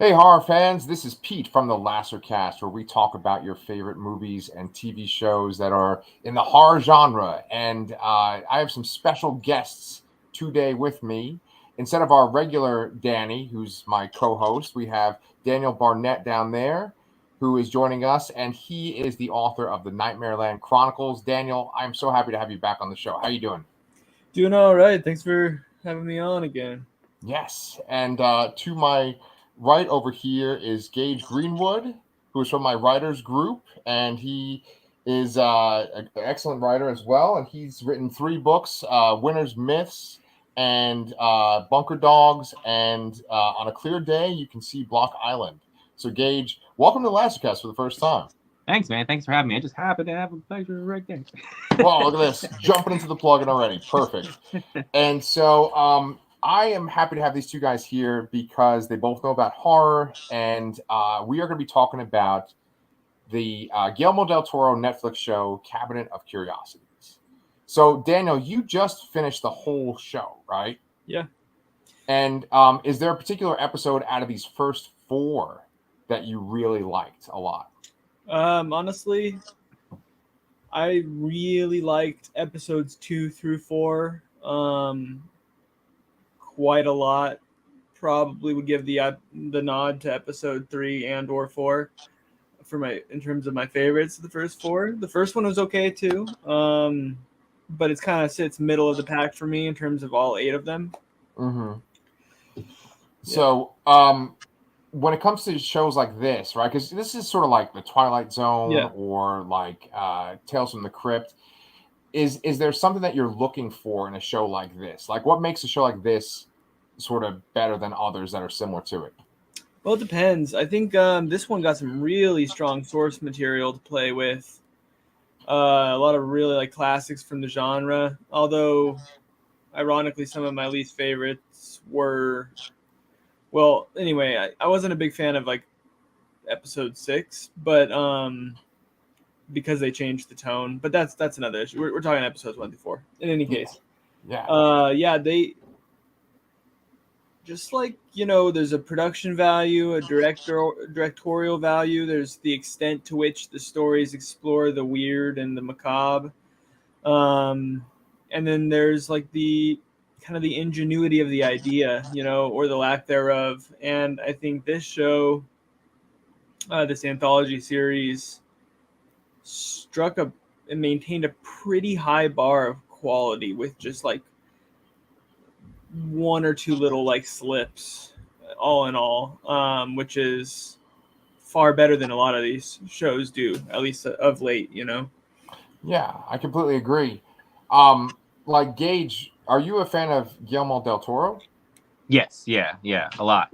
Hey, horror fans, this is Pete from the Lassercast, where we talk about your favorite movies and TV shows that are in the horror genre. And I have some special guests today with me. Instead of our regular Danny, who's my co host, we have Daniel Barnett down there, who is joining us. And he is the author of the Nightmare Land Chronicles. Daniel, I'm so happy to have you back on the show. How you doing? Doing all right. Thanks for having me on again. Yes. And to my right over here is Gage Greenwood, who is from my writers group, and he is an excellent writer as well. And he's written three books: Winter's Myths and Bunker Dogs, and On a Clear Day You Can See Block Island. So, Gage, welcome to Lastercast for the first time. Thanks, man. Thanks for having me. I just happen to have a pleasure right there. Well, look at this, jumping into the plug-in already. Perfect. And so I am happy to have these two guys here because they both know about horror, and we are going to be talking about the Guillermo del Toro Netflix show, Cabinet of Curiosities. So, Daniel, you just finished the whole show, right? Yeah. And is there a particular episode out of these first four that you really liked a lot? Honestly, I really liked episodes 2 through 4. Quite a lot. Probably would give the nod to episode 3 and/or 4 for my in terms of my favorites. The first four. The first one was okay too. But it's kind of sits middle of the pack for me in terms of all 8 of them. Mm-hmm. Yeah. So, when it comes to shows like this, right? Because this is sort of like the Twilight Zone Yeah. or like Tales from the Crypt. Is there something that you're looking for in a show like this? Like, what makes a show like this sort of better than others that are similar to it? Well, it depends. I think this one got some really strong source material to play with. A lot of really like classics from the genre. Although, ironically, some of my least favorites were. Well, anyway, I wasn't a big fan of like episode 6, but because they changed the tone. But that's another issue. We're talking episodes 1 through 4. In any Yeah, case, yeah, yeah, they just like there's a production value, a directorial value. There's the extent to which the stories explore the weird and the macabre, um, and then there's like the kind of the ingenuity of the idea, or the lack thereof. And I think this show, this anthology series, struck a and maintained a pretty high bar of quality with just like one or two little like slips, all in all, which is far better than a lot of these shows do, at least of late. yeah. I completely agree. Like Gage, are you a fan of Guillermo del Toro? Yes, yeah, a lot.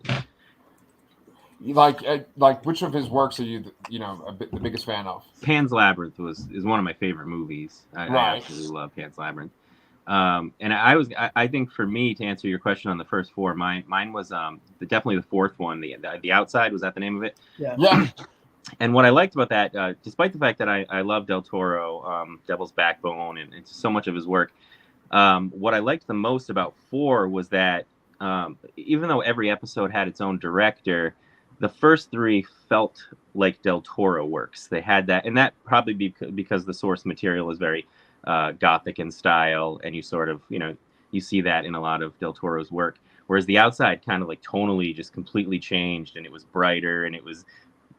Like which of his works are you, the biggest fan of? Pan's Labyrinth is one of my favorite movies. I Right. absolutely love Pan's Labyrinth. And I think for me to answer your question on the first four, mine was definitely the fourth one. The Outside, was that the name of it? Yeah. Yeah. And what I liked about that, despite the fact that I love Del Toro, Devil's Backbone, and so much of his work, what I liked the most about 4 was that even though every episode had its own director, the first 3 felt like Del Toro works. They had that, and that probably because the source material is very gothic in style, and you sort of, you see that in a lot of Del Toro's work. Whereas The Outside kind of like tonally just completely changed, and it was brighter, and it was,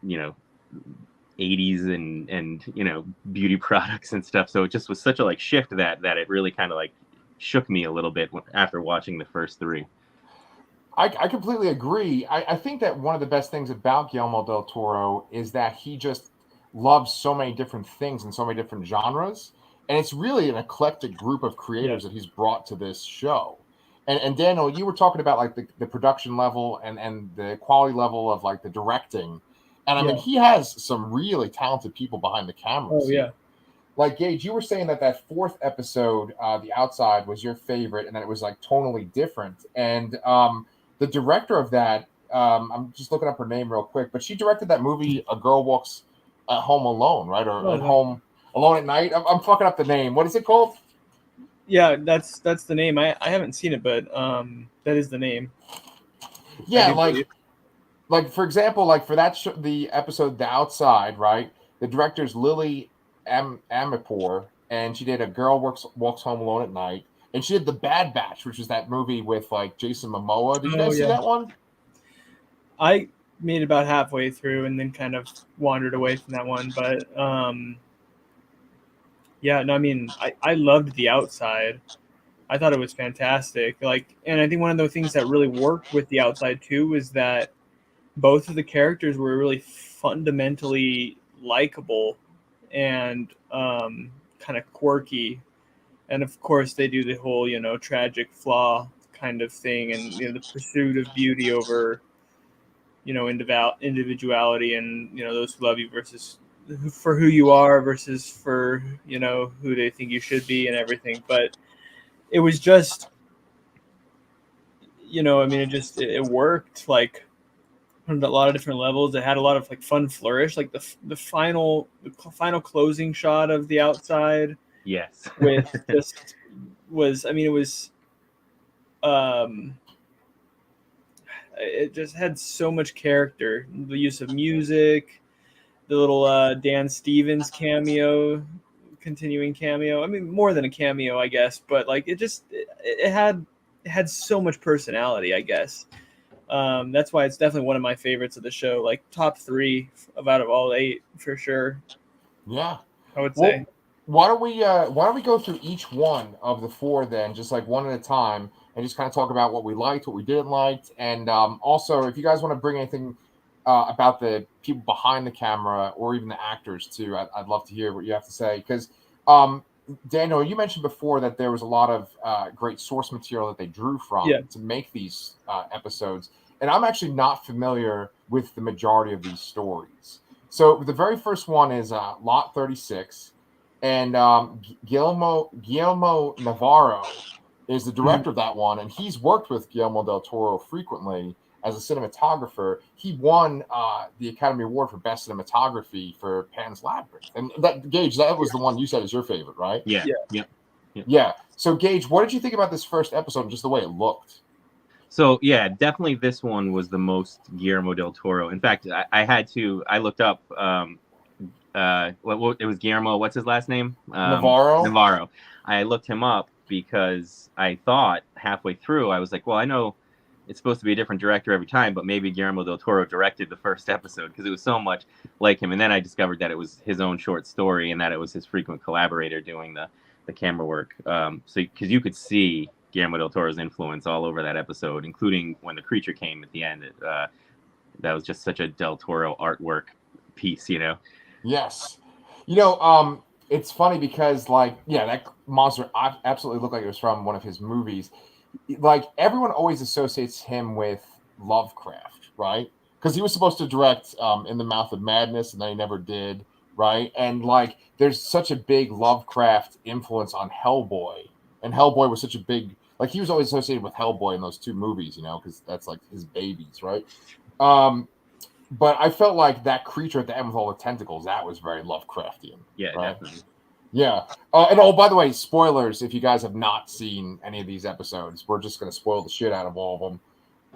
you know, 80s and beauty products and stuff. So it just was such a like shift that it really kind of like shook me a little bit after watching the first 3. I completely agree. I think that one of the best things about Guillermo del Toro is that he just loves so many different things and so many different genres. And it's really an eclectic group of Yeah. creators that he's brought to this show. And Daniel, you were talking about like the production level and the quality level of like the directing. And I mean, Yeah. he has some really talented people behind the cameras Oh here. yeah. Like Gage, you were saying that fourth episode, The Outside, was your favorite, and that it was like tonally different. And the director of that, I'm just looking up her name real quick, but she directed that movie, A Girl Walks at Home Alone, right? Or Oh, at nice. Home Alone at Night. I'm fucking up the name. What is it called? Yeah, that's the name. I haven't seen it, but that is the name. I Yeah, do believe. like for example, like for that the episode The Outside, right? The director's Lily Amirpour, and she did A Girl Walks Home Alone at Night, and she did The Bad Batch, which was that movie with like Jason Momoa. Did you guys see that one? I made about halfway through and then kind of wandered away from that one, but yeah, no, I mean, I loved The Outside. I thought it was fantastic. Like, and I think one of the things that really worked with The Outside too was that both of the characters were really fundamentally likable and kind of quirky. And of course, they do the whole, tragic flaw kind of thing, and the pursuit of beauty over, individuality, and those who love you versus for who you are versus for who they think you should be and everything. But it was just, I mean, it worked like on a lot of different levels. It had a lot of like fun flourish, like the final closing shot of The Outside. Yes. With just was, I mean, it was, it just had so much character. The use of music, the little Dan Stevens continuing cameo. I mean, more than a cameo, I guess, but like it had so much personality, I guess. That's why it's definitely one of my favorites of the show. Like top 3 out of all 8 for sure. Yeah, I would say. Why don't we go through each one of the 4 then, just like one at a time, and just kind of talk about what we liked, what we didn't like, and also if you guys want to bring anything about the people behind the camera or even the actors too, I'd love to hear what you have to say, because Daniel, you mentioned before that there was a lot of great source material that they drew from to make these episodes, and I'm actually not familiar with the majority of these stories. So the very first one is Lot 36, and Guillermo Navarro is the director of that one, and he's worked with Guillermo del Toro frequently as a cinematographer. He won the Academy Award for Best Cinematography for Pan's Labyrinth. And that, Gage, that was the one you said is your favorite, right? Yeah. Yeah. So, Gage, what did you think about this first episode and just the way it looked? So, yeah, definitely this one was the most Guillermo del Toro. In fact, I looked up, it was Guillermo, what's his last name? Navarro. I looked him up because I thought halfway through, I was like, well, I know it's supposed to be a different director every time, but maybe Guillermo del Toro directed the first episode because it was so much like him. And then I discovered that it was his own short story and that it was his frequent collaborator doing the camera work. So because you could see Guillermo del Toro's influence all over that episode, including when the creature came at the end. That was just such a del Toro artwork piece, Yes. It's funny because, that monster absolutely looked like it was from one of his movies. Like, everyone always associates him with Lovecraft, right? Because he was supposed to direct In the Mouth of Madness, and then he never did, right? And, there's such a big Lovecraft influence on Hellboy. And Hellboy was such a big... he was always associated with Hellboy in those 2 movies, because that's, his babies, right? But I felt like that creature at the end with all the tentacles, that was very Lovecraftian. Yeah, right? Definitely. Yeah. And by the way, spoilers, if you guys have not seen any of these episodes, we're just going to spoil the shit out of all of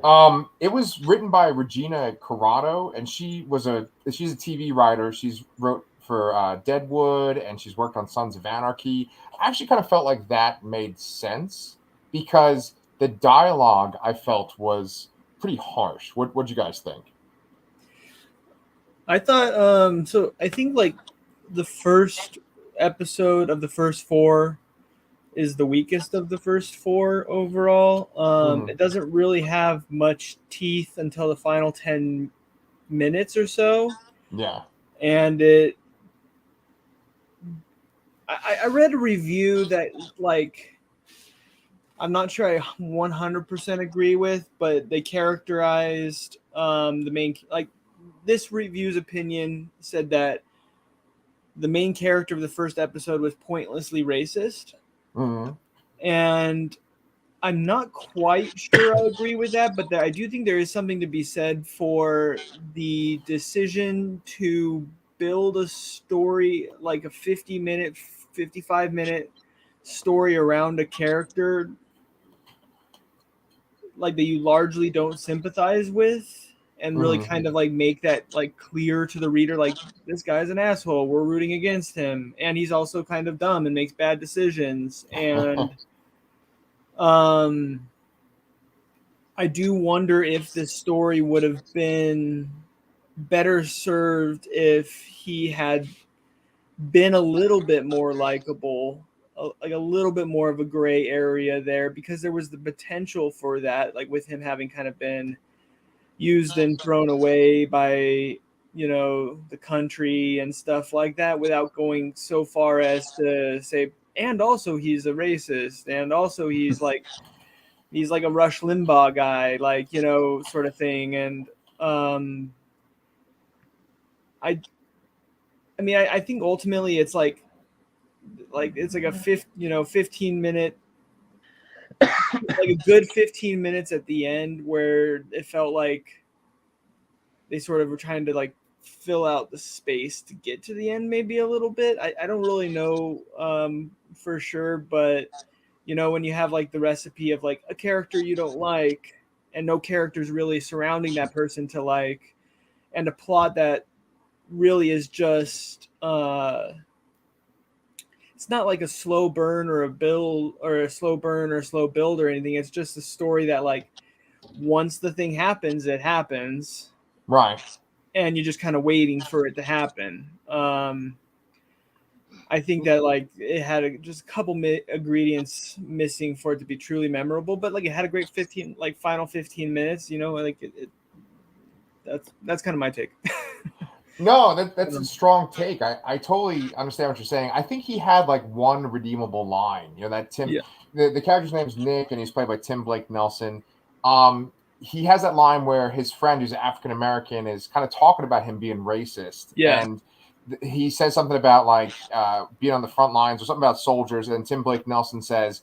them. It was written by Regina Corrado, and she's a TV writer. She's wrote for Deadwood, and she's worked on Sons of Anarchy. I actually kind of felt like that made sense because the dialogue I felt was pretty harsh. What'd you guys think? I thought so I think the first episode of the first 4 is the weakest of the first 4 overall. It doesn't really have much teeth until the final 10 minutes or so. Yeah. And I read a review that I'm not sure I 100% agree with, but they characterized the main, this review's opinion said that the main character of the first episode was pointlessly racist. Mm-hmm. And I'm not quite sure I agree with that, but I do think there is something to be said for the decision to build a story, like a 50-minute, 55-minute story around a character that you largely don't sympathize with, and really kind of like make that like clear to the reader, like this guy's an asshole, we're rooting against him, and he's also kind of dumb and makes bad decisions. And I do wonder if this story would have been better served if he had been a little bit more likable, like a little bit more of a gray area there, because there was the potential for that, like with him having kind of been used and thrown away by, you know, the country and stuff like that, without going so far as to say, and also he's a racist, and also he's like a Rush Limbaugh guy, like, you know, sort of thing. And I mean, I think ultimately it's like it's like a 15 minute, like a good 15 minutes at the end, where it felt like they sort of were trying to like fill out the space to get to the end, maybe a little bit. I don't really know for sure, but you know, when you have like the recipe of like a character you don't like and no characters really surrounding that person to like, and a plot that really is just it's not like a slow burn or a build or a slow burn or a slow build or anything. It's just a story that like once the thing happens, it happens. Right. And you're just kind of waiting for it to happen. I think that like it had just a couple ingredients missing for it to be truly memorable, but like it had a great final 15 minutes, you know, like that's kind of my take. No, that's a strong take. I totally understand what you're saying. I think he had like one redeemable line. You know, that Tim, Yeah. the character's name is Nick, and he's played by Tim Blake Nelson. He has that line where his friend, who's African American, is kind of talking about him being racist. Yeah. And he says something about like being on the front lines or something about soldiers. And Tim Blake Nelson says,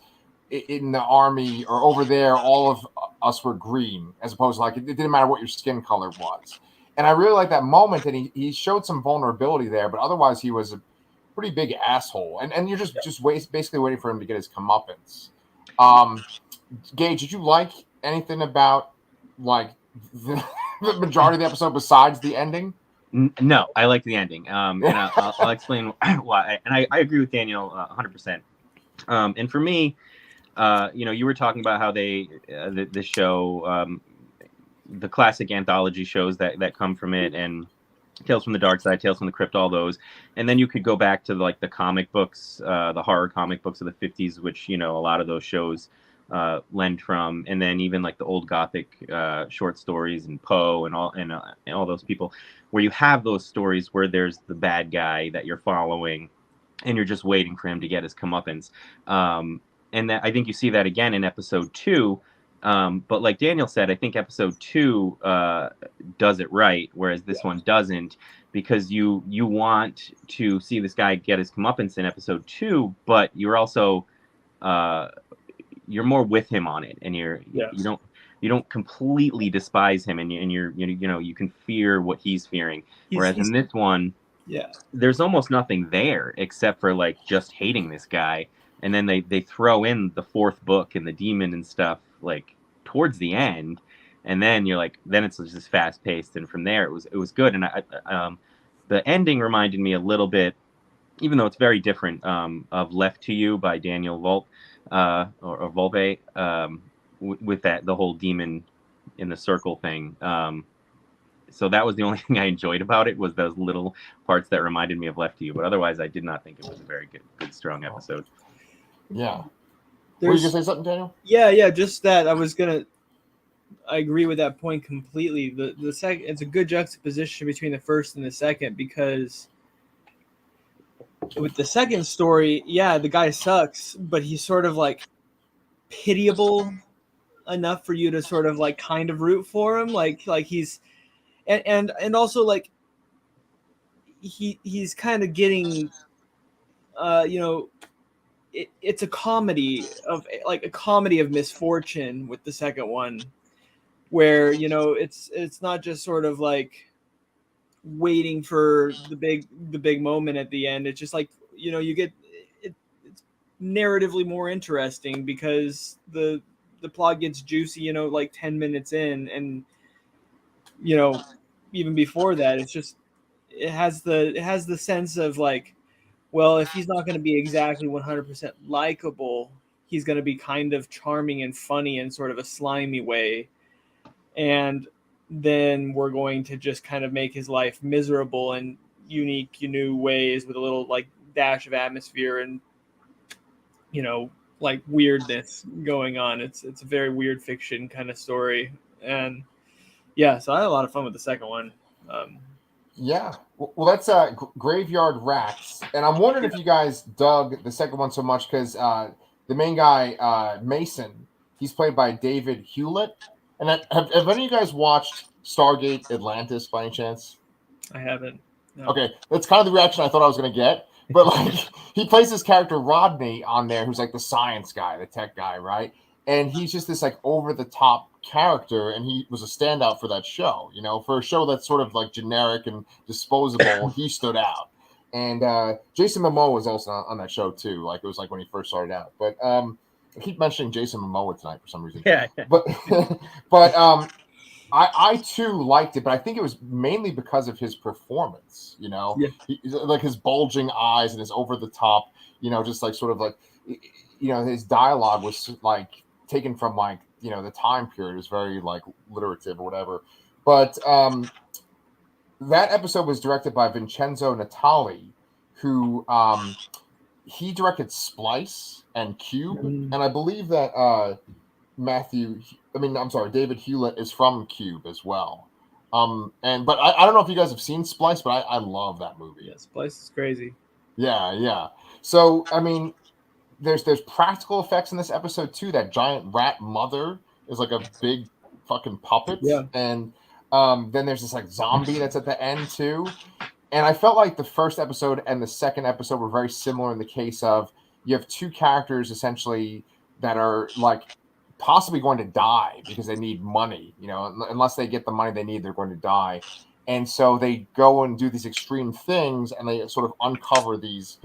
in the army or over there, all of us were green, as opposed to like it didn't matter what your skin color was. And I really like that moment, and he showed some vulnerability there, but otherwise he was a pretty big asshole. And you're just basically waiting for him to get his comeuppance. Gage, did you like anything about like the majority of the episode besides the ending? No, I like the ending, and I'll explain why. And I agree with Daniel 100%. And for me, you know, you were talking about how they the show. The classic anthology shows that come from it, and Tales from the Dark Side, Tales from the Crypt, all those. And then you could go back to like the comic books, the horror comic books of the 50s, which, you know, a lot of those shows lend from. And then even like the old Gothic short stories and Poe and all those people, where you have those stories where there's the bad guy that you're following and you're just waiting for him to get his comeuppance. And that, I think you see that again in episode 2. But like Daniel said, I think episode 2 does it right, whereas this one doesn't, because you want to see this guy get his comeuppance in episode 2, but you're also you're more with him on it, and you don't completely despise him, and you're you know, you can fear what he's fearing. Whereas in this one, there's almost nothing there except for like just hating this guy. And then they throw in the 4th book and the demon and stuff like towards the end, and then you're like, then it's just fast paced, and from there it was good. And the ending reminded me a little bit, even though it's very different, of Left to You by Daniel Volpe, or Volpe, with that the whole demon in the circle thing. So that was the only thing I enjoyed about it, was those little parts that reminded me of Left to You. But otherwise, I did not think it was a very good strong episode. Yeah. Were you gonna say something, Daniel? Yeah, just that. I agree with that point completely. The second, it's a good juxtaposition between the first and the second, because with the second story, the guy sucks, but he's sort of like pitiable enough for you to sort of like kind of root for him, like he's and also like he's kind of getting you know, it's a comedy of misfortune with the second one, where, you know, it's not just sort of like waiting for the big moment at the end. It's just like, you know, you get it's narratively more interesting because the plot gets juicy, you know, like 10 minutes in, and you know, even before that, it has the sense of like, well, if he's not going to be exactly 100% likable, he's going to be kind of charming and funny in sort of a slimy way, and then we're going to just kind of make his life miserable in unique, new ways with a little like dash of atmosphere and like weirdness going on. It's a very weird fiction kind of story, and yeah, so I had a lot of fun with the second one. Yeah. Well, that's Graveyard Rats, and I'm wondering if you guys dug the second one so much because the main guy Mason, he's played by David Hewlett. And have any of you guys watched Stargate Atlantis by any chance? I haven't. No. Okay, that's kind of the reaction I thought I was going to get. But like, he plays this character Rodney on there, who's like the science guy, the tech guy, right? And he's just this like over the top character, and he was a standout for that show. For a show that's sort of like generic and disposable, he stood out. And Jason Momoa was also on that show too. Like it was like when he first started out. But I keep mentioning Jason Momoa tonight for some reason. Yeah. But I too liked it, but I think it was mainly because of his performance. Yeah. Like his bulging eyes and his over the top. Just like sort of like, his dialogue was like taken from like the time period. It was very like alliterative or whatever. But that episode was directed by Vincenzo Natali, who he directed Splice and Cube, and I believe that David Hewlett is from Cube as well. But I don't know if you guys have seen Splice, but I love that movie. Yeah, Splice is crazy. Yeah. So I mean, there's practical effects in this episode too. That giant rat mother is like a big fucking puppet. Yeah. And then there's this like zombie that's at the end too. And I felt like the first episode and the second episode were very similar in the case of you have two characters essentially that are like possibly going to die because they need money. Unless they get the money they need, they're going to die. And so they go and do these extreme things, and they sort of uncover these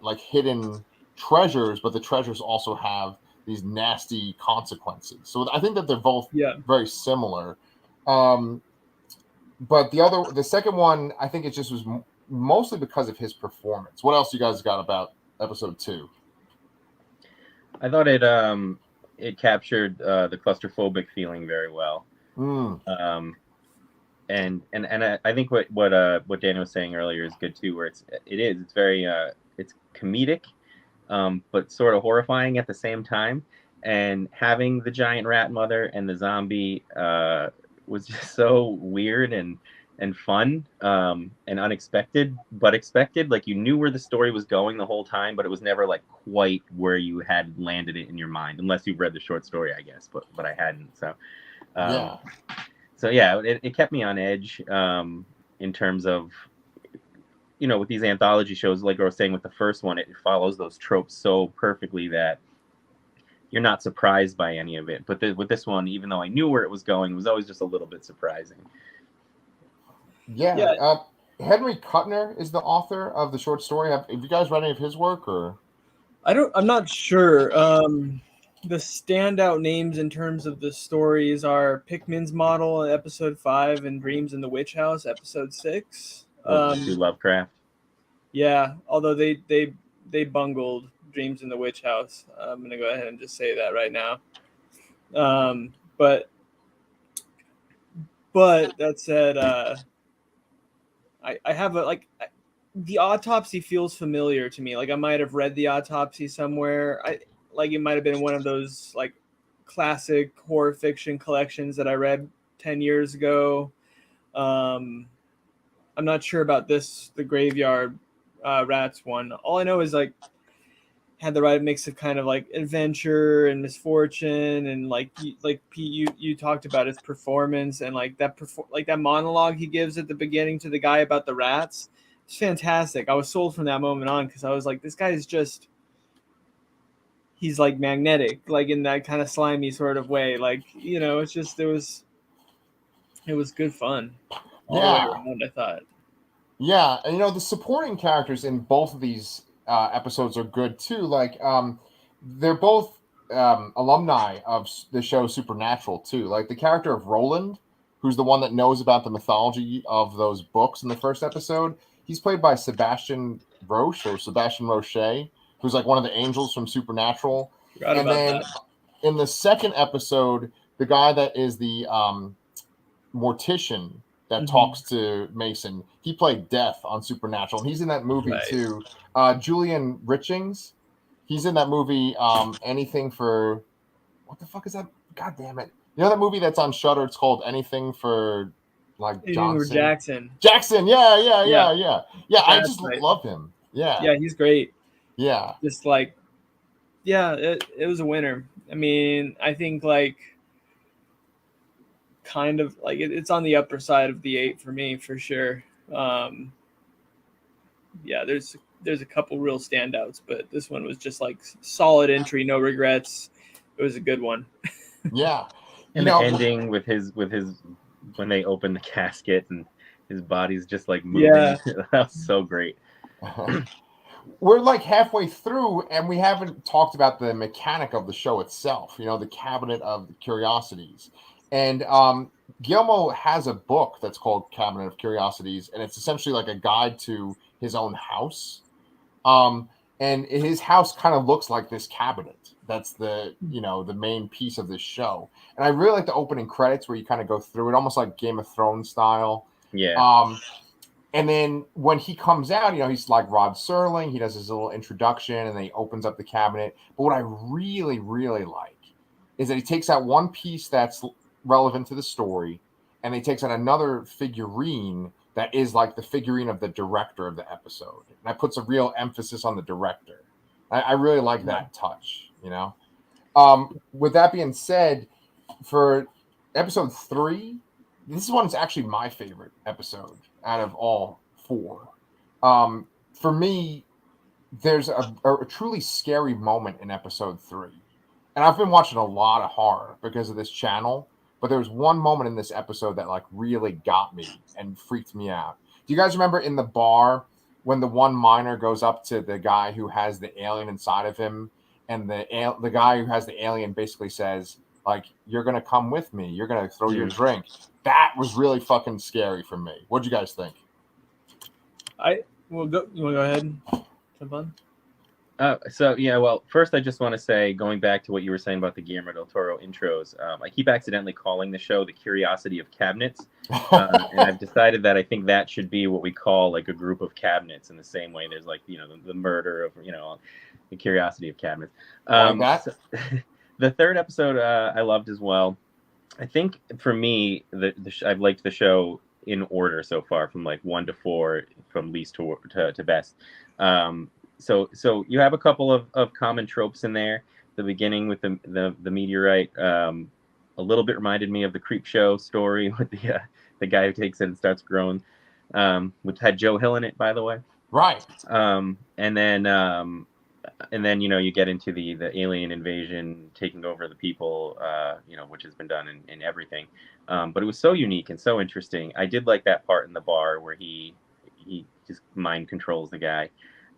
like hidden treasures, but the treasures also have these nasty consequences. So I think that they're both very similar. But the second one, I think it just was mostly because of his performance. What else you guys got about episode 2? I thought it captured the claustrophobic feeling very well. And I think what Danny was saying earlier is good too, where it's very it's comedic, but sort of horrifying at the same time. And having the giant rat mother and the zombie was just so weird and fun and unexpected, but expected. Like you knew where the story was going the whole time, but it was never like quite where you had landed it in your mind, unless you've read the short story, I guess. But I hadn't. So it kept me on edge in terms of with these anthology shows, like I was saying with the first one, it follows those tropes so perfectly that you're not surprised by any of it. But with this one, even though I knew where it was going, it was always just a little bit surprising. Yeah. Henry Kuttner is the author of the short story. Have you guys read any of his work? Or I'm not sure. The standout names in terms of the stories are Pickman's Model, episode 5, and Dreams in the Witch House, episode 6. Lovecraft. Yeah, although they bungled Dreams in the Witch House. I'm gonna go ahead and just say that right now. But that said, I have the Autopsy feels familiar to me. Like I might have read the Autopsy somewhere. It might have been one of those like classic horror fiction collections that I read 10 years ago. I'm not sure about the Graveyard Rats one. All I know is like had the right mix of kind of like adventure and misfortune, and like Pete, you talked about his performance and like that monologue he gives at the beginning to the guy about the rats. It's fantastic. I was sold from that moment on because I was like, this guy is he's like magnetic, like in that kind of slimy sort of way. Like it's just it was good fun all the way around, I thought. Yeah, and the supporting characters in both of these episodes are good too. Like they're both alumni of the show Supernatural too. Like the character of Roland, who's the one that knows about the mythology of those books in the first episode. He's played by Sebastian Roche, who's like one of the angels from Supernatural. Forgot And about then that. in the second episode, the guy that is the mortician that talks to Mason, he played Death on Supernatural, and he's in that movie Right. too. Julian Richings, he's in that movie. Anything for what the fuck is that? God damn it! You know that movie that's on Shudder? It's called Anything for like Anything for Johnson. Jackson. Jackson, yeah. I That's just right. love him. Yeah, he's great. Yeah. Just like, yeah, it was a winner. I mean, I think like kind of like it's on the upper side of the 8 for me for sure. Yeah, there's a couple real standouts, but this one was just like solid entry, no regrets. It was a good one. Yeah. And the ending with his when they open the casket and his body's just like moving. Yeah. That was so great. We're like halfway through and we haven't talked about the mechanic of the show itself, the Cabinet of Curiosities. And Guillermo has a book that's called Cabinet of Curiosities, and it's essentially like a guide to his own house. And his house kind of looks like this cabinet. That's the main piece of this show. And I really like the opening credits where you kind of go through it, almost like Game of Thrones style. Yeah. And then when he comes out, he's like Rod Serling. He does his little introduction, and then he opens up the cabinet. But what I really, really like is that he takes out one piece that's relevant to the story, and he takes out another figurine that is like the figurine of the director of the episode. And that puts a real emphasis on the director. I really like that touch, With that being said, for episode 3, this one's actually my favorite episode out of all 4. For me, there's a truly scary moment in episode 3. And I've been watching a lot of horror because of this channel, but there was one moment in this episode that like really got me and freaked me out. Do you guys remember in the bar when the one miner goes up to the guy who has the alien inside of him, and the guy who has the alien basically says, like, "You're going to come with me. You're going to throw your drink." That was really fucking scary for me. What'd you guys think? You want to go ahead and jump on? Well, first I just want to say, going back to what you were saying about the Guillermo del Toro intros, I keep accidentally calling the show The Curiosity of Cabinets, and I've decided that I think that should be what we call like a group of cabinets, in the same way there's like, the murder of, the Curiosity of Cabinets. The third episode I loved as well. I think for me, I've liked the show in order so far, from like 1 to 4, from least to best. So you have a couple of common tropes in there. The beginning with the meteorite, a little bit reminded me of the Creepshow story with the guy who takes it and starts growing, which had Joe Hill in it, by the way. Right. And then you get into the alien invasion taking over the people, which has been done in everything. But it was so unique and so interesting. I did like that part in the bar where he just mind controls the guy.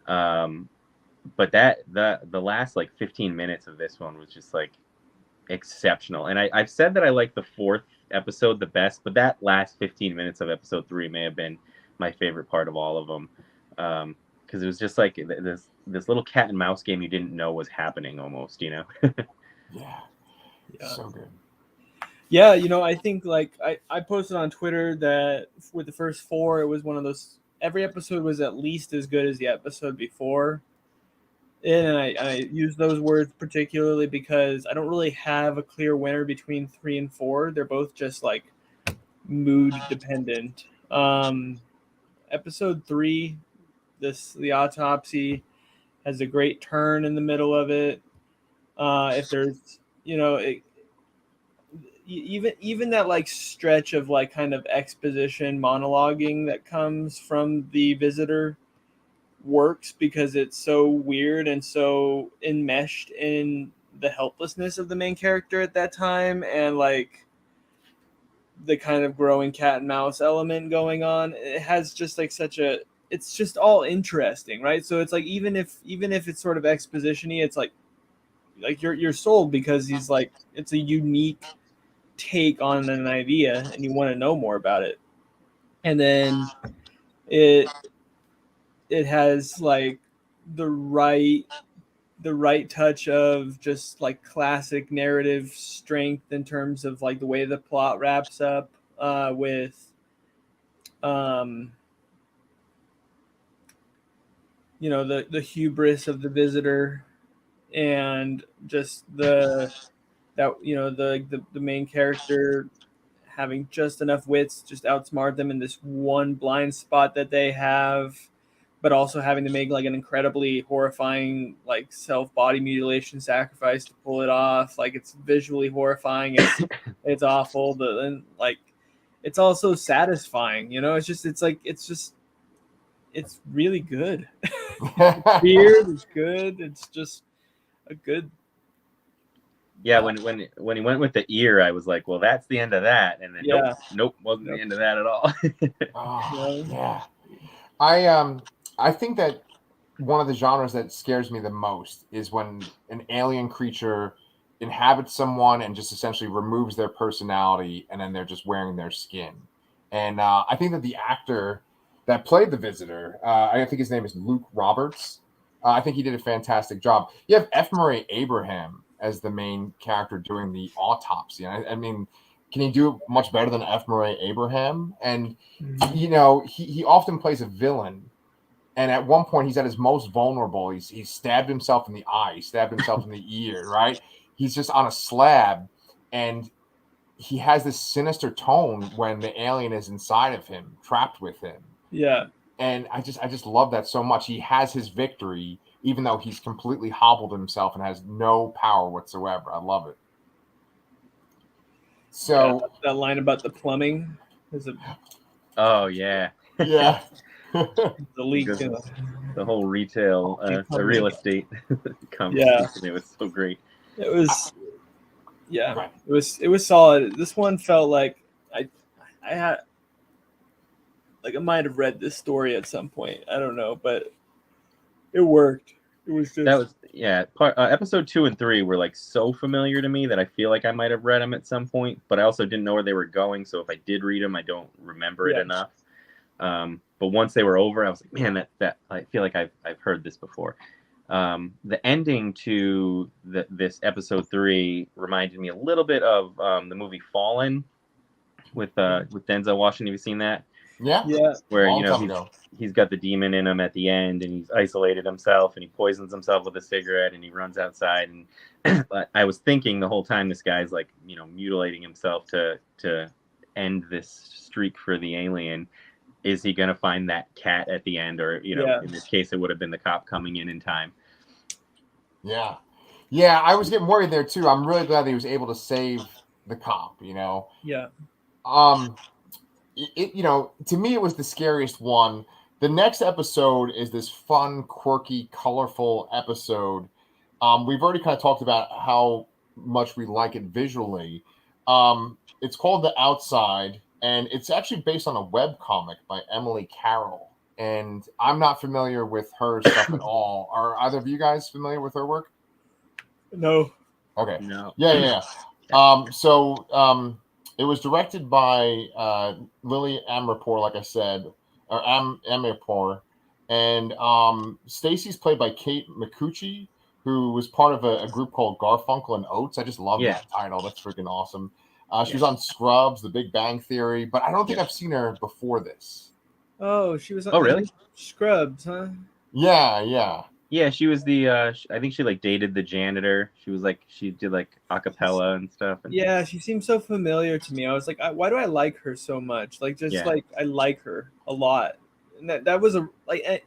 But the last like 15 minutes of this one was just like exceptional. And I've said that I like the 4th episode the best, but that last 15 minutes of episode 3 may have been my favorite part of all of them. Because it was just like this little cat and mouse game you didn't know was happening almost, Yeah. So good. Yeah, I think like I posted on Twitter that with the first 4, it was one of those, every episode was at least as good as the episode before. And I use those words particularly because I don't really have a clear winner between 3 and 4. They're both just like mood dependent. Episode 3, the autopsy, has a great turn in the middle of it. If there's, even that like stretch of like kind of exposition monologuing that comes from the visitor works because it's so weird and so enmeshed in the helplessness of the main character at that time, and like the kind of growing cat and mouse element going on. It has just like it's just all interesting, right? So it's like even if it's sort of exposition-y, it's like you're sold because he's like, it's a unique take on an idea and you want to know more about it. And then it has like the right touch of just like classic narrative strength in terms of like the way the plot wraps up with the hubris of the visitor, and just the main character having just enough wits just outsmart them in this one blind spot that they have, but also having to make like an incredibly horrifying like self body mutilation sacrifice to pull it off. Like it's visually horrifying. It's awful. And like it's also satisfying. It's really good. It's weird. It's good. It's just a good. Yeah, when he went with the ear, I was like, well, that's the end of that. And then nope, wasn't the end of that at all. Yeah. I think that one of the genres that scares me the most is when an alien creature inhabits someone and just essentially removes their personality, and then they're just wearing their skin. And I think that the actor that played the visitor, I think his name is Luke Roberts. I think he did a fantastic job. You have F. Murray Abraham as the main character doing the autopsy. I mean, can he do it much better than F. Murray Abraham? And, he often plays a villain. And at one point, he's at his most vulnerable. He stabbed himself in the eye. He stabbed himself in the ear, right? He's just on a slab. And he has this sinister tone when the alien is inside of him, trapped with him. Yeah. And I just love that so much. He has his victory, even though he's completely hobbled himself and has no power whatsoever. I love it. So that line about the plumbing is a. Oh yeah. Yeah. The leak. The whole retail, the real estate conversation. It was so great. It was. Yeah. Right. It was solid. This one felt like I had. Like I might have read this story at some point. I don't know, but it worked. It was just episode 2 and 3 were like so familiar to me that I feel like I might have read them at some point, but I also didn't know where they were going. So if I did read them, I don't remember it enough. But once they were over, I was like, man, that I feel like I've heard this before. The ending to this episode 3 reminded me a little bit of the movie Fallen with Denzel Washington. Have you seen that? Yeah. Where he's got the demon in him at the end, and he's isolated himself, and he poisons himself with a cigarette, and he runs outside. And but I was thinking the whole time, this guy's like, mutilating himself to end this streak for the alien. Is he gonna find that cat at the end, or in this case, it would have been the cop coming in time? Yeah. I was getting worried there too. I'm really glad that he was able to save the cop. Yeah. To me, it was the scariest one. The next episode is this fun, quirky, colorful episode. We've already kind of talked about how much we like it visually. It's called The Outside, and it's actually based on a webcomic by Emily Carroll. And I'm not familiar with her stuff at all. Are either of you guys familiar with her work? No. Okay. No. Yeah. It was directed by Lily Amirpour, like I said, or Amirpour, and Stacy's played by Kate Micucci, who was part of a group called Garfunkel and Oates. I just love that title. That's freaking awesome. She was on Scrubs, The Big Bang Theory, but I don't think I've seen her before this. Oh, she was on really? Scrubs, huh? Yeah. Yeah, she was the. I think she like dated the janitor. She was like, she did like acapella and stuff. And yeah, she seems so familiar to me. I was like, why do I like her so much? Like, like I like her a lot. And that was I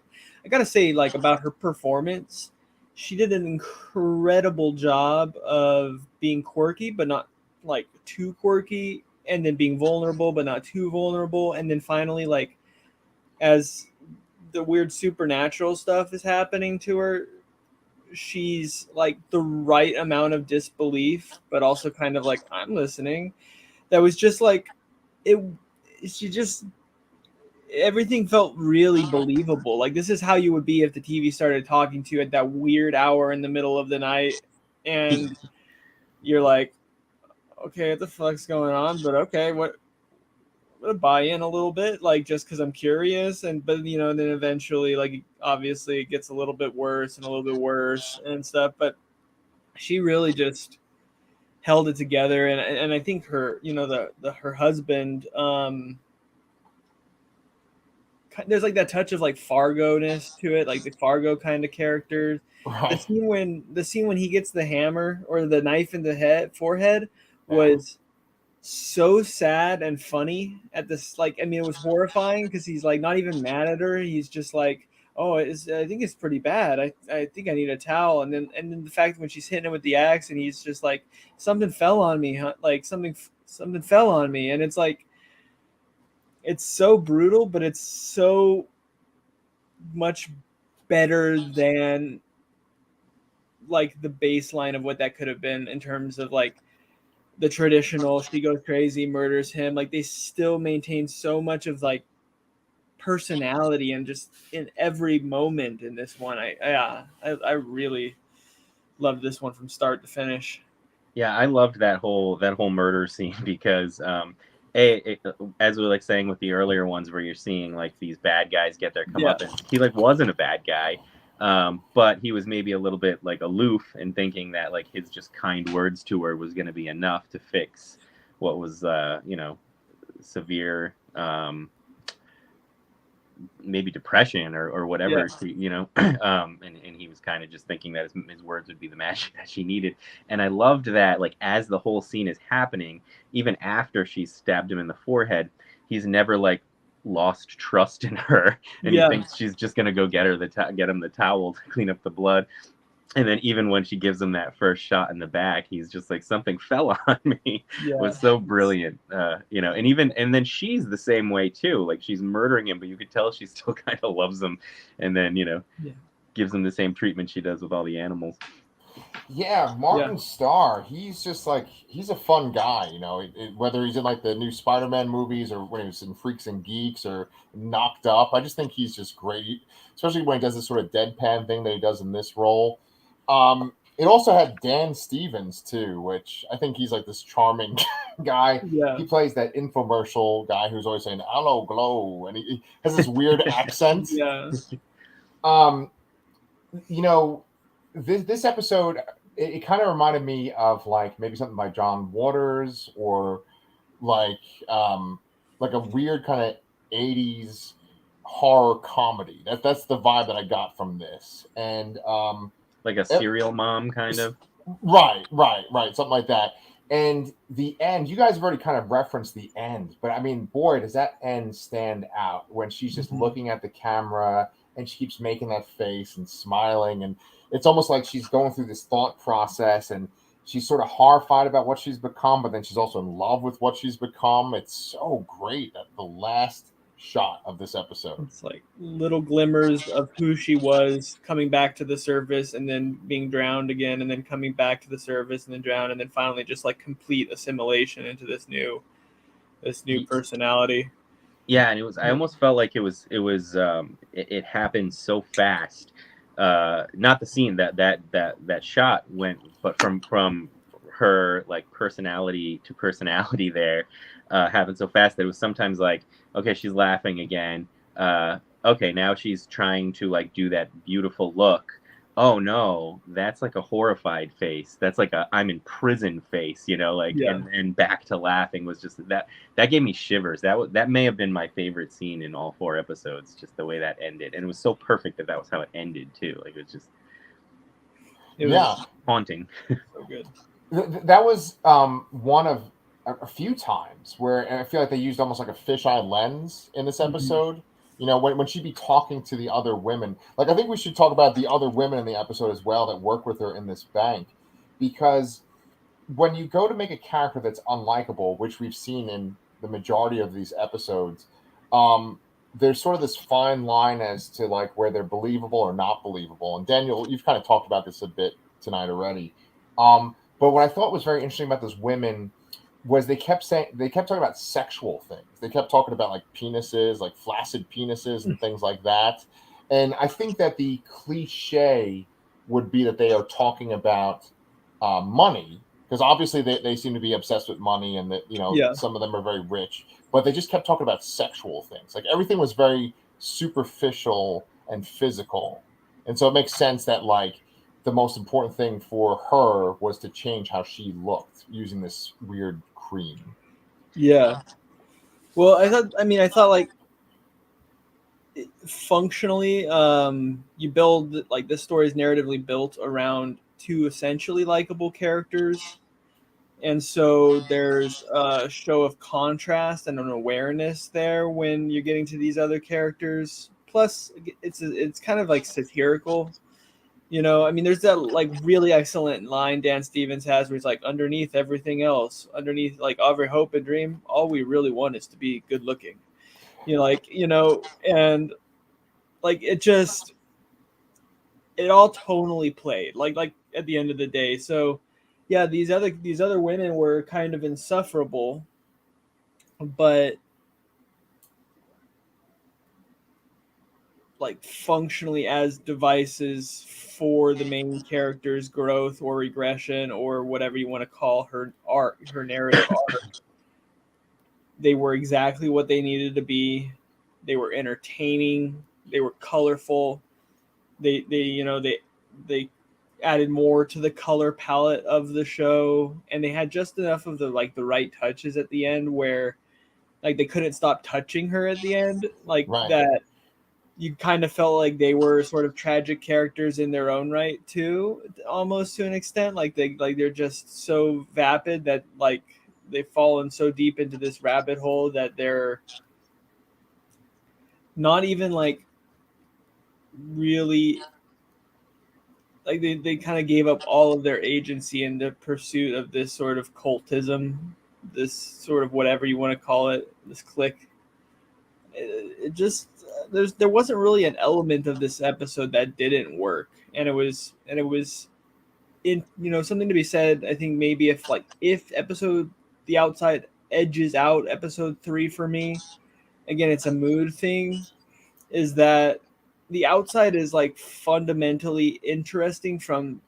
gotta say, like, about her performance, she did an incredible job of being quirky, but not like too quirky, and then being vulnerable, but not too vulnerable, and then finally, like, as the weird supernatural stuff is happening to her, she's like the right amount of disbelief, but also kind of like, I'm listening. That was just like everything felt really believable. Like, this is how you would be if the TV started talking to you at that weird hour in the middle of the night, and you're like, okay, what the fuck's going on? But okay, what? I'm gonna buy in a little bit, like just because I'm curious, but then eventually, like obviously, it gets a little bit worse and a little bit worse and stuff. But she really just held it together, and I think her, her husband, there's like that touch of like Fargo-ness to it, like the Fargo kind of characters. The Right. scene when he gets the hammer or the knife in the forehead Yeah. was so sad and funny at this. Like, I mean, it was horrifying because he's like not even mad at her. He's just like, oh, I think it's pretty bad. I think I need a towel. And then the fact that when she's hitting him with the axe and he's just like, something fell on me, huh? Like something fell on me. And it's like, it's so brutal, but it's so much better than like the baseline of what that could have been in terms of like the traditional she goes crazy, murders him. Like they still maintain so much of like personality and just in every moment in this one. I really loved this one from start to finish. Yeah, I loved that whole murder scene because as we were like saying with the earlier ones where you're seeing like these bad guys get their comeuppance, he like wasn't a bad guy, but he was maybe a little bit like aloof and thinking that like his just kind words to her was going to be enough to fix what was severe maybe depression or whatever, and he was kind of just thinking that his words would be the magic that she needed. And I loved that, like, as the whole scene is happening, even after she stabbed him in the forehead, he's never like lost trust in her, and he thinks she's just gonna go get him the towel to clean up the blood. And then even when she gives him that first shot in the back, he's just like, something fell on me. It was so brilliant, and then she's the same way too. Like she's murdering him, but you could tell she still kind of loves him, and then gives him the same treatment she does with all the animals. Yeah, Martin Starr, he's just like, he's a fun guy, whether he's in like the new Spider-Man movies or when he was in Freaks and Geeks or Knocked Up. I just think he's just great, especially when he does this sort of deadpan thing that he does in this role. It also had Dan Stevens too, which I think he's like this charming guy. Yeah. He plays that infomercial guy who's always saying "Hello, glow," and he has this weird accent. Yeah. This episode, it kind of reminded me of like maybe something by John Waters or like a weird kind of 80s horror comedy. That's the vibe that I got from this. And like a serial mom kind of. Right. Something like that. And the end, you guys have already kind of referenced the end, but I mean, boy, does that end stand out when she's just looking at the camera and she keeps making that face and smiling. And it's almost like she's going through this thought process and she's sort of horrified about what she's become, but then she's also in love with what she's become. It's so great at the last shot of this episode. It's like little glimmers of who she was coming back to the surface and then being drowned again and then coming back to the surface and then drowned and then finally just like complete assimilation into this new personality. Yeah, and I almost felt like it happened so fast. Not the scene that shot went, but from her like personality to personality there happened so fast that it was sometimes like, okay, she's laughing again. Okay, now she's trying to like do that beautiful look. Oh no, that's like a horrified face. That's like a I'm in prison face, and back to laughing was just that gave me shivers. That may have been my favorite scene in all 4 episodes, just the way that ended. And it was so perfect that was how it ended too. Like it was haunting. So good. That was one of a few times where I feel like they used almost like a fisheye lens in this episode. When she'd be talking to the other women, like I think we should talk about the other women in the episode as well that work with her in this bank, because when you go to make a character that's unlikable, which we've seen in the majority of these episodes, there's sort of this fine line as to like where they're believable or not believable. And Daniel, you've kind of talked about this a bit tonight already. But what I thought was very interesting about those women was they kept talking about sexual things. They kept talking about like penises, like flaccid penises and things like that. And I think that the cliche would be that they are talking about money, because obviously they seem to be obsessed with money, and that, you know, Yeah. some of them are very rich, but they just kept talking about sexual things. Like everything was very superficial and physical. And so it makes sense that like the most important thing for her was to change how she looked using this weird cream. Yeah. Well, I thought like functionally, you build like this story is narratively built around two essentially likable characters. And so there's a show of contrast and an awareness there when you're getting to these other characters. Plus, it's kind of like satirical. You know, I mean, there's that like really excellent line Dan Stevens has where he's like, underneath everything else, underneath like every hope and dream, all we really want is to be good looking. You know, like, you know, and like it all tonally played like at the end of the day. So yeah, these other women were kind of insufferable, but like functionally as devices for the main character's growth or regression or whatever you want to call her narrative arc. They were exactly what they needed to be. They were entertaining, they were colorful, they they added more to the color palette of the show, and they had just enough of the like the right touches at the end where like they couldn't stop touching her at the end, like Right. that you kind of felt like they were sort of tragic characters in their own right too, almost to an extent. Like they're just so vapid that like they've fallen so deep into this rabbit hole that they're not even like really like they kind of gave up all of their agency in the pursuit of this sort of cultism, this sort of whatever you want to call it, this clique. It just there wasn't really an element of this episode that didn't work, and it was in, you know, something to be said. I think maybe if episode The Outside edges out episode 3 for me, again it's a mood thing, is that The Outside is like fundamentally interesting from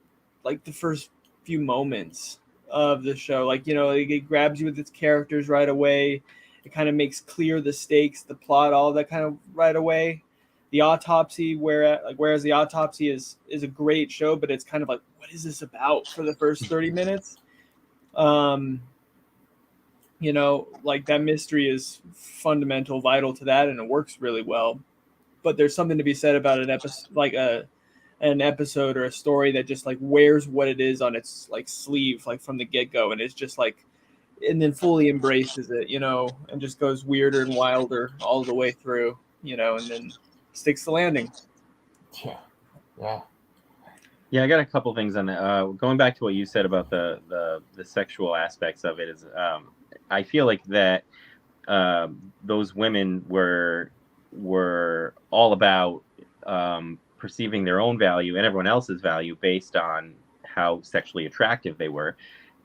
like the first few moments of the show. Like, you know, it grabs you with its characters right away. It kind of makes clear the stakes, the plot, all that kind of right away. The Autopsy, whereas The Autopsy is a great show, but it's kind of like, what is this about for the first 30 minutes? You know, like that mystery is fundamental, vital to that, and it works really well. But there's something to be said about an episode, like an episode or a story that just like wears what it is on its like sleeve, like from the get go, and it's just like, and then fully embraces it, you know, and just goes weirder and wilder all the way through, you know, and then sticks the landing. Yeah, I got a couple things on that. Going back to what you said about the sexual aspects of it is, I feel like that those women were all about perceiving their own value and everyone else's value based on how sexually attractive they were.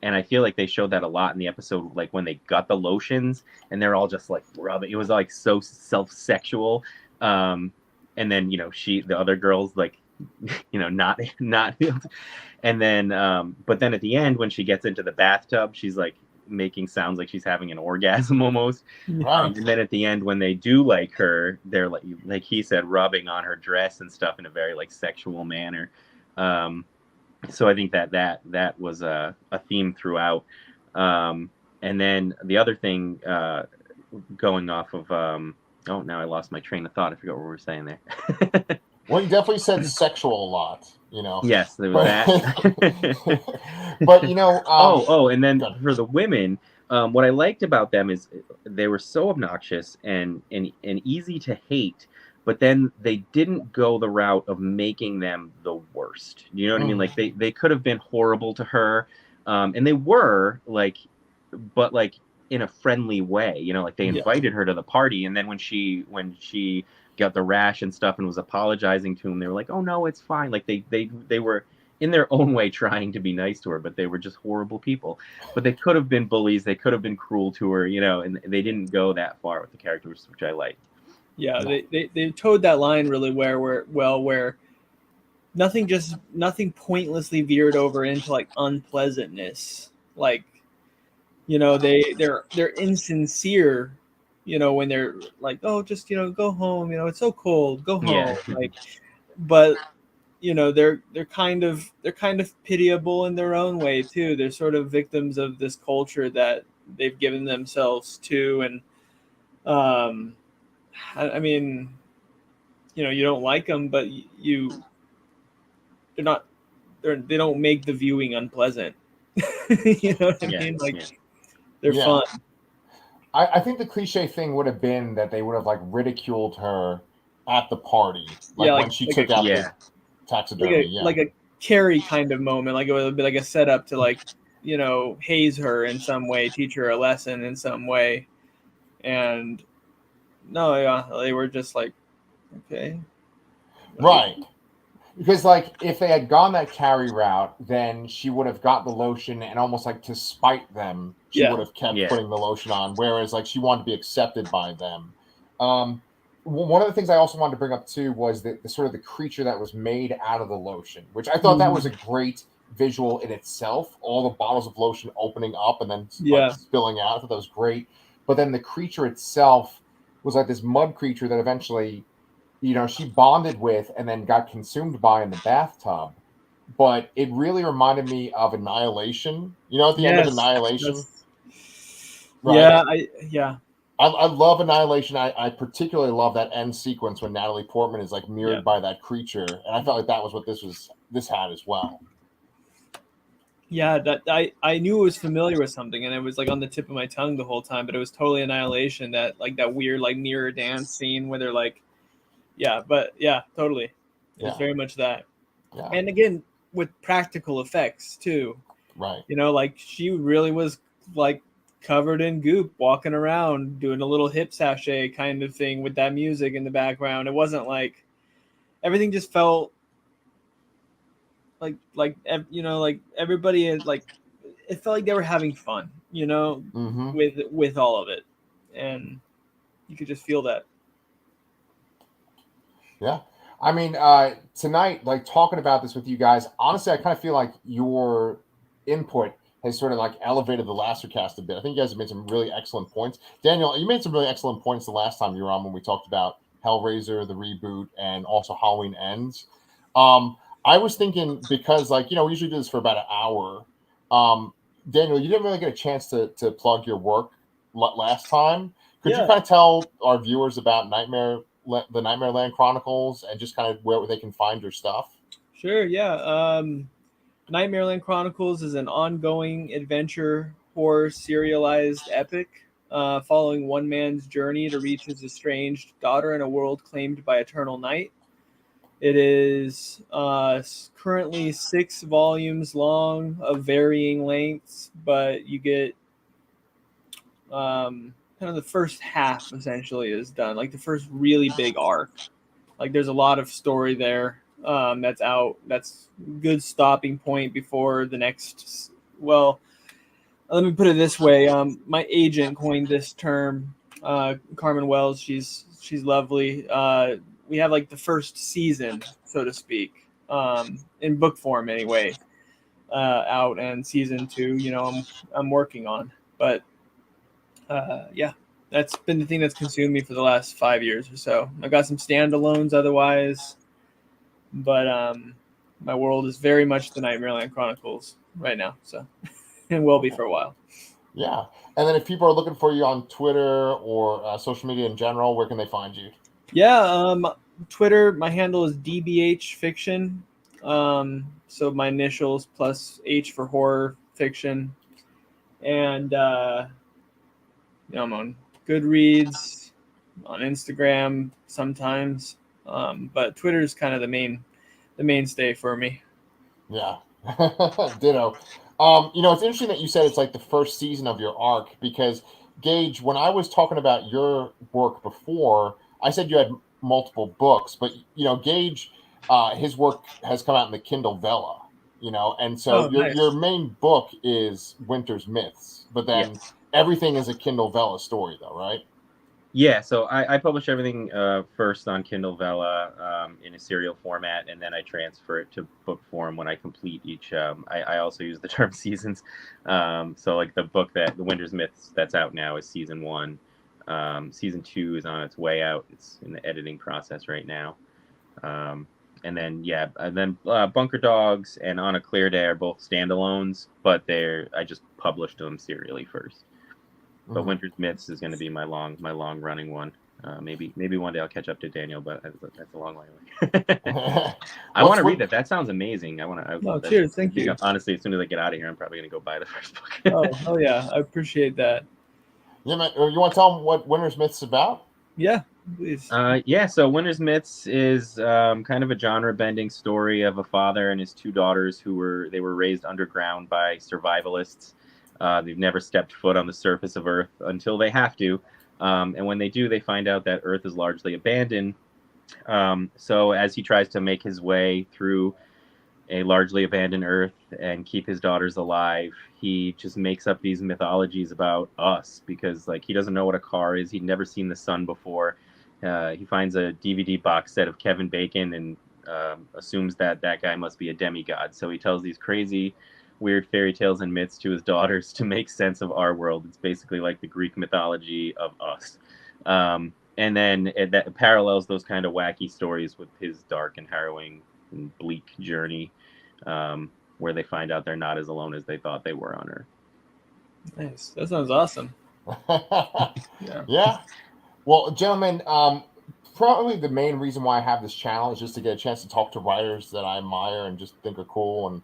And I feel like they showed that a lot in the episode, like when they got the lotions and they're all just like rubbing. It was like so self-sexual. And then, you know, the other girls, like, you know, not. And then, but then at the end, when she gets into the bathtub, she's like making sounds like she's having an orgasm almost. Right. And then at the end, when they do like her, they're like he said, rubbing on her dress and stuff in a very like sexual manner. So I think that was a theme throughout. And then the other thing, going off of, now I lost my train of thought. I forgot what we were saying there. Well, you definitely said sexual a lot, you know. Yes, there was that. But you know, and then for the women, what I liked about them is they were so obnoxious and easy to hate, but then they didn't go the route of making them the worst. You know what I mean? Like they could have been horrible to her, and they were like, but like in a friendly way. You know, like they invited her to the party, and then when she got the rash and stuff and was apologizing to him, they were like, oh no, it's fine. Like they were in their own way trying to be nice to her, but they were just horrible people. But they could have been bullies, they could have been cruel to her, you know, and they didn't go that far with the characters, which I liked. Yeah, they towed that line really where nothing pointlessly veered over into like unpleasantness. like, they're insincere, when they're like, oh, just, go home, it's so cold, go home. Yeah. Like, but they're kind of pitiable in their own way too. They're sort of victims of this culture that they've given themselves to. And I mean, you don't like them, but they're not they don't make the viewing unpleasant. You know what I mean? Like, they're fun. I think the cliche thing would have been that they would have like ridiculed her at the party, like when she took out the taxidermy, like a Carrie kind of moment. Like, it would be like a setup to, like, haze her in some way, teach her a lesson in some way. And no, yeah, they were just like, okay, right. Because, like, if they had gone that Carrie route, then she would have got the lotion, and almost like to spite them, she would have kept putting the lotion on. Whereas, like, she wanted to be accepted by them. One of the things I also wanted to bring up too was the sort of the creature that was made out of the lotion, which I thought that was a great visual in itself. All the bottles of lotion opening up and then like, spilling out. I thought that was great. But then the creature itself was like this mud creature that eventually, she bonded with and then got consumed by in the bathtub. But it really reminded me of Annihilation. At the end of Annihilation? Right? I love Annihilation. I particularly love that end sequence when Natalie Portman is like mirrored by that creature. And I felt like that was what this had as well. Yeah, that I knew it was familiar with something, and it was like on the tip of my tongue the whole time, but it was totally Annihilation, that weird like mirror dance scene where they're like, totally. It's very much that. Yeah. And again, with practical effects too. Right. Like, she really was like covered in goop, walking around doing a little hip sashay kind of thing with that music in the background. It wasn't like, everything just felt like everybody is like, it felt like they were having fun, with all of it, and you could just feel that. Yeah. I mean, tonight, like, talking about this with you guys, honestly, I kind of feel like your input has sort of like elevated the Lastercast a bit. I think you guys have made some really excellent points. Daniel, you made some really excellent points the last time you were on when we talked about Hellraiser, the reboot, and also Halloween Ends. I was thinking, because, like, we usually do this for about an hour. Daniel, you didn't really get a chance to plug your work last time. Could you kind of tell our viewers about the Nightmareland Chronicles and just kind of where they can find your stuff? Sure, yeah. Nightmareland Chronicles is an ongoing adventure horror serialized epic following one man's journey to reach his estranged daughter in a world claimed by eternal night. It is currently 6 volumes long of varying lengths, but you get kind of the first half essentially is done, like the first really big arc. Like, there's a lot of story there that's out. That's good stopping point before the next. Well, let me put it this way. My agent coined this term, Carmen Wells. She's lovely. We have like the first season, so to speak, in book form anyway, out, and season 2, I'm working on. But that's been the thing that's consumed me for the last 5 years or so. I've got some standalones otherwise, but my world is very much the Nightmareland Chronicles right now, so and will be for a while. Yeah. And then if people are looking for you on Twitter or social media in general, where can they find you? Yeah, Twitter, my handle is DBH Fiction. So my initials plus H for horror fiction. And I'm on Goodreads, on Instagram sometimes. But Twitter is kind of the mainstay for me. Yeah. Ditto. It's interesting that you said it's like the first season of your arc, because Gage, when I was talking about your work before, I said you had multiple books, but Gage, his work has come out in the Kindle Vella, and so your main book is Winter's Myths, but then everything is a Kindle Vella story, though, right? Yeah, so I publish everything first on Kindle Vella in a serial format, and then I transfer it to book form when I complete each. I also use the term seasons. So like the book the Winter's Myths that's out now is season 1. Season 2 is on its way out. It's in the editing process right now. And then Bunker Dogs and On a Clear Day are both standalones, but I just published them serially first. But Winter's Myths is going to be my long running one. Maybe one day I'll catch up to Daniel, but that's a long way away. I want to read that. That sounds amazing. I want to. No, cheers. Thank you. Honestly, as soon as I get out of here, I'm probably going to go buy the first book. Oh yeah, I appreciate that. Yeah, man. You want to tell them what Winter's Myths is about? Yeah, please. So Winter's Myths is kind of a genre-bending story of a father and his 2 daughters who were raised underground by survivalists. They've never stepped foot on the surface of Earth until they have to. And when they do, they find out that Earth is largely abandoned. So as he tries to make his way through a largely abandoned Earth and keep his daughters alive, he just makes up these mythologies about us because like he doesn't know what a car is. He'd never seen the sun before. He finds a DVD box set of Kevin Bacon and assumes that guy must be a demigod. So he tells these crazy, weird fairy tales and myths to his daughters to make sense of our world. It's basically like the Greek mythology of us. And then that parallels those kind of wacky stories with his dark and harrowing and bleak journey, where they find out they're not as alone as they thought they were on Earth. Nice. That sounds awesome. Yeah. Well, gentlemen, probably the main reason why I have this channel is just to get a chance to talk to writers that I admire and just think are cool. And,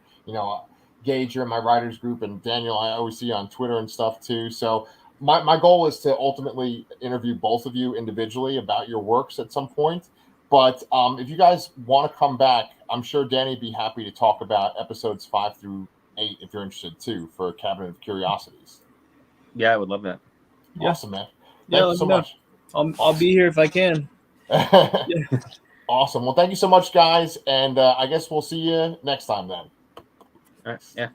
Gage, you're in my writers group, and Daniel, I always see you on Twitter and stuff too. So my goal is to ultimately interview both of you individually about your works at some point. But if you guys want to come back, I'm sure Danny would be happy to talk about episodes 5 through 8 if you're interested too for Cabinet of Curiosities. Yeah, I would love that. Awesome, man. Yeah, Thank you so much. I'll be here if I can. Awesome. Well, thank you so much, guys, and I guess we'll see you next time then. All right. Yeah.